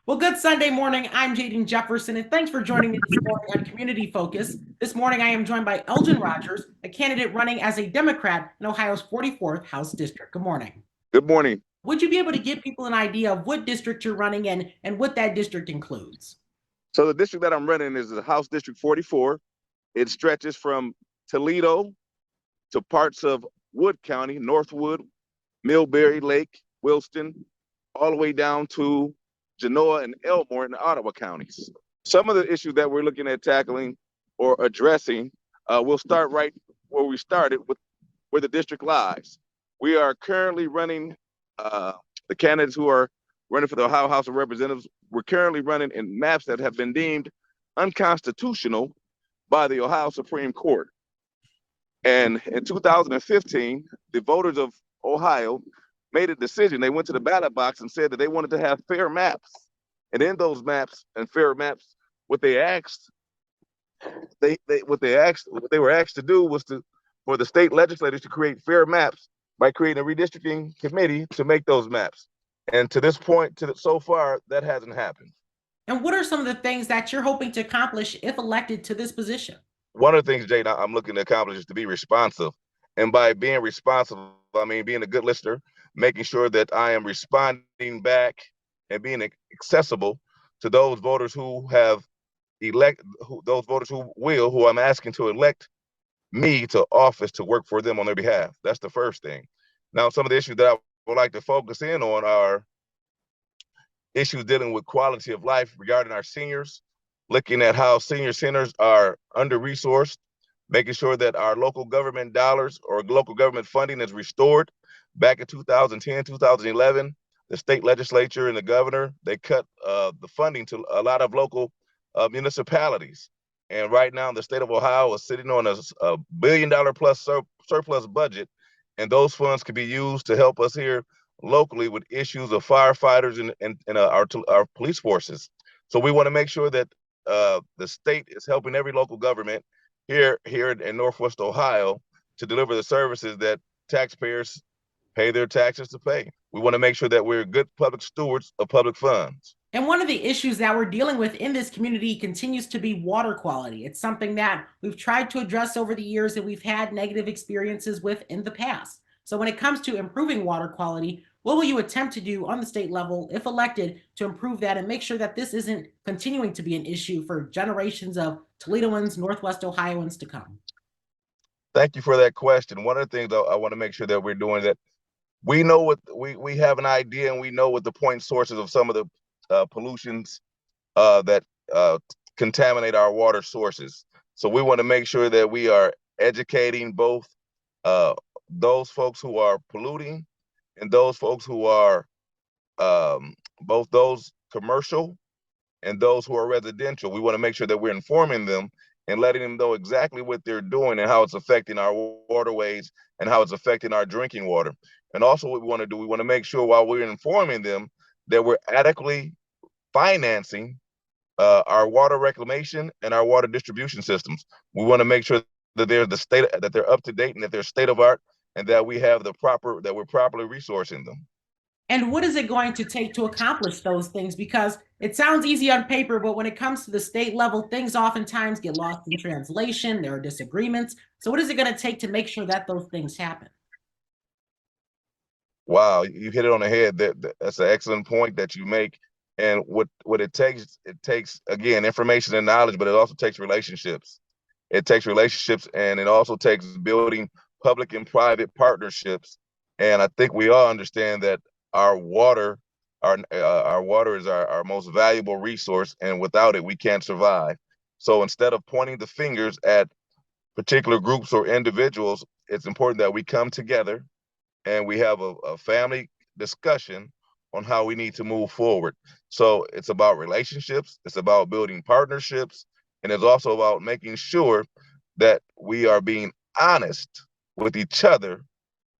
Well, good Sunday morning. I'm Jaden Jefferson, and thanks for joining me this morning on Community Focus. This morning, I am joined by Elgin Rogers, a candidate running as a Democrat in Ohio's 44th House District. Good morning. Good morning. Would you be able to give people an idea of what district you're running in and what that district includes? So the district that I'm running is the House District 44. It stretches from Toledo to parts of Wood County, Northwood, Millbury Lake, Wilston, all the way down to Genoa and Elmore in the Ottawa counties. Some of the issues that we're looking at tackling or addressing, we'll start right where we started with where the district lies. We are currently running the candidates who are running for the Ohio House of Representatives. We're currently running in maps that have been deemed unconstitutional by the Ohio Supreme Court. And in 2015, the voters of Ohio made a decision. They went to the ballot box and said that they wanted to have fair maps. And in those maps and fair maps, what they were asked to do was for the state legislators to create fair maps by creating a redistricting committee to make those maps. And to this point, so far, that hasn't happened. And what are some of the things that you're hoping to accomplish if elected to this position? One of the things, Jade, I'm looking to accomplish is to be responsive. And by being responsive, I mean being a good listener, making sure that I am responding back and being accessible to those voters who have those voters who I'm asking to elect me to office to work for them on their behalf. That's the first thing. Now, some of the issues that I would like to focus in on are issues dealing with quality of life regarding our seniors, looking at how senior centers are under-resourced, making sure that our local government dollars or local government funding is restored. Back in 2010, 2011, the state legislature and the governor, they cut the funding to a lot of local municipalities. And right now, the state of Ohio is sitting on a $1 billion plus surplus budget, and those funds could be used to help us here locally with issues of firefighters and our police forces. So we want to make sure that the state is helping every local government here in Northwest Ohio to deliver the services that taxpayers pay their taxes to pay. We want to make sure that we're good public stewards of public funds. And one of the issues that we're dealing with in this community continues to be water quality. It's something that we've tried to address over the years and we've had negative experiences with in the past. So when it comes to improving water quality, what will you attempt to do on the state level, if elected, to improve that and make sure that this isn't continuing to be an issue for generations of Toledoans, Northwest Ohioans to come? Thank you for that question. One of the things I want to make sure that we're doing that we know what we have an idea and we know what the point sources of some of the pollutions that contaminate our water sources. So we want to make sure that we are educating both those folks who are polluting and those folks who are both those commercial and those who are residential. We want to make sure that we're informing them and letting them know exactly what they're doing and how it's affecting our waterways and how it's affecting our drinking water. And also what we want to do, we want to make sure while we're informing them that we're adequately financing our water reclamation and our water distribution systems. We want to make sure that they're up to date and that they're state of art and that we're properly resourcing them. And what is it going to take to accomplish those things? Because it sounds easy on paper, but when it comes to the state level, things oftentimes get lost in translation. There are disagreements. So what is it going to take to make sure that those things happen? Wow, you hit it on the head. That's an excellent point that you make. And what it takes again information and knowledge, but it also takes relationships. It takes relationships, and it also takes building public and private partnerships. And I think we all understand that our water is our most valuable resource, and without it, we can't survive. So instead of pointing the fingers at particular groups or individuals, it's important that we come together and we have a family discussion on how we need to move forward. So it's about relationships, it's about building partnerships, and it's also about making sure that we are being honest with each other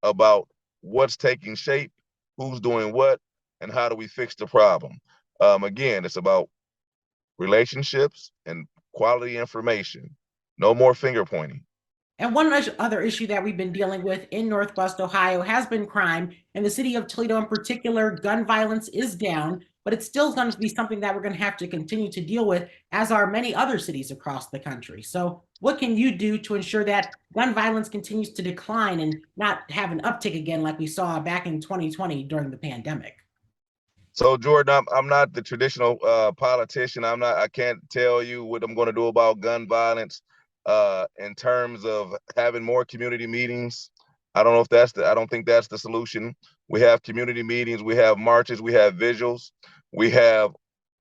about what's taking shape, who's doing what, and how do we fix the problem. Again, it's about relationships and quality information. No more finger pointing. And one other issue that we've been dealing with in Northwest Ohio has been crime. In the city of Toledo in particular, gun violence is down. but it's still going to be something that we're going to have to continue to deal with, as are many other cities across the country. So what can you do to ensure that gun violence continues to decline and not have an uptick again like we saw back in 2020 during the pandemic? So Jordan, I'm not the traditional politician. I can't tell you what I'm going to do about gun violence in terms of having more community meetings. I don't think that's the solution. We have community meetings, we have marches, we have visuals, we have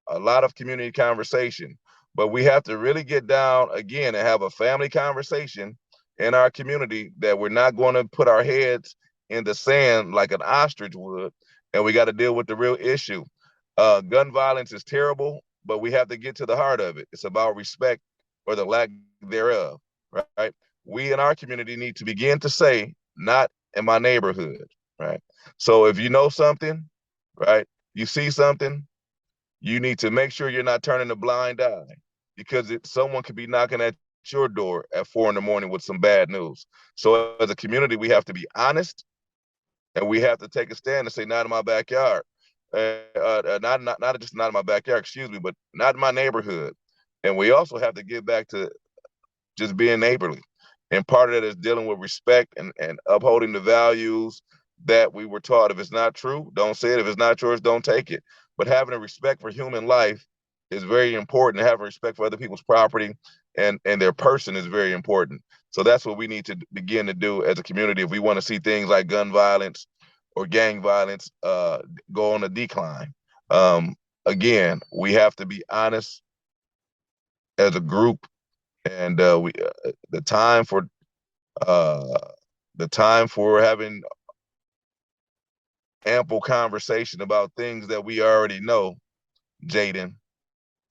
a lot of community conversation, but we have to really get down again and have a family conversation in our community, that we're not going to put our heads in the sand like an ostrich would, and we got to deal with the real issue. Gun violence is terrible, but we have to get to the heart of it. It's about respect or the lack thereof, right? We in our community need to begin to say, not in my neighborhood, right? So if you know something, right, you see something, you need to make sure you're not turning a blind eye, because someone could be knocking at your door at 4 a.m. with some bad news. So as a community, we have to be honest, and we have to take a stand and say, not in my backyard. Not just not in my backyard, excuse me, but not in my neighborhood. And we also have to get back to just being neighborly. And part of that is dealing with respect and upholding the values that we were taught. If it's not true, don't say it. If it's not yours, don't take it. But having a respect for human life is very important. Having respect for other people's property and their person is very important. So that's what we need to begin to do as a community if we want to see things like gun violence or gang violence go on a decline. Again, we have to be honest as a group, and the time for having ample conversation about things that we already know, Jaden,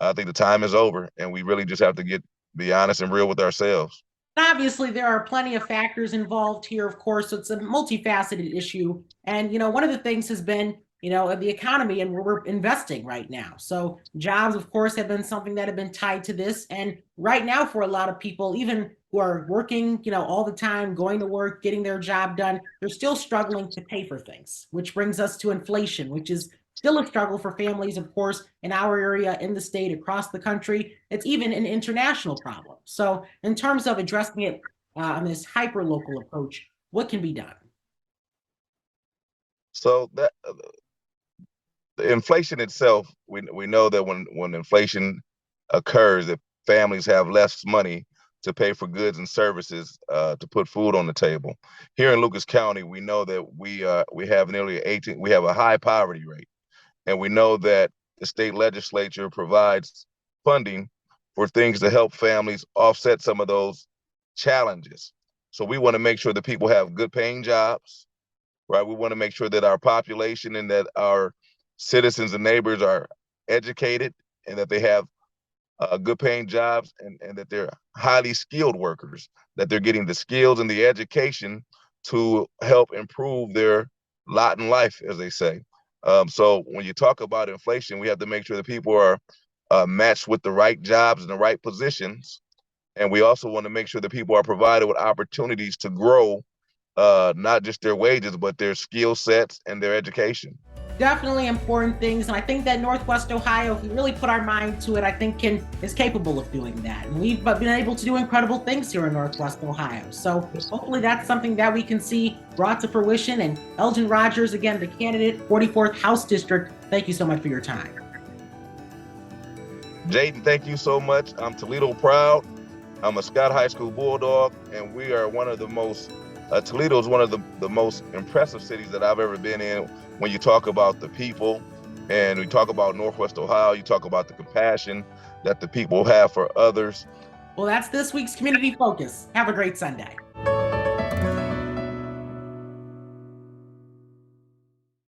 I think the time is over, and we really just have to be honest and real with ourselves. Obviously, there are plenty of factors involved here, of course. So it's a multifaceted issue. And, one of the things has been, the economy and where we're investing right now. So jobs, of course, have been something that have been tied to this. And right now, for a lot of people, even who are working, all the time, going to work, getting their job done, they're still struggling to pay for things, which brings us to inflation, which is still a struggle for families, of course, in our area, in the state, across the country. It's even an international problem. So in terms of addressing it on this hyper-local approach, what can be done? So that the inflation itself, we know that when inflation occurs, that families have less money to pay for goods and services to put food on the table. Here in Lucas County, we know that we have we have a high poverty rate. And we know that the state legislature provides funding for things to help families offset some of those challenges. So we want to make sure that people have good paying jobs, right? We want to make sure that our population and that our citizens and neighbors are educated, and that they have good paying jobs, and that they're highly skilled workers, that they're getting the skills and the education to help improve their lot in life, as they say. So when you talk about inflation, we have to make sure that people are matched with the right jobs and the right positions. And we also want to make sure that people are provided with opportunities to grow, not just their wages, but their skill sets and their education. Definitely important things. And I think that Northwest Ohio, if we really put our mind to it, I think is capable of doing that. And we've been able to do incredible things here in Northwest Ohio. So hopefully that's something that we can see brought to fruition. And Elgin Rogers, again, the candidate, 44th House District, thank you so much for your time. Jaden, thank you so much. I'm Toledo proud. I'm a Scott High School Bulldog, and we are one of the most Toledo is one of the most impressive cities that I've ever been in. When you talk about the people, and we talk about Northwest Ohio, you talk about the compassion that the people have for others. Well, that's this week's Community Focus. Have a great Sunday.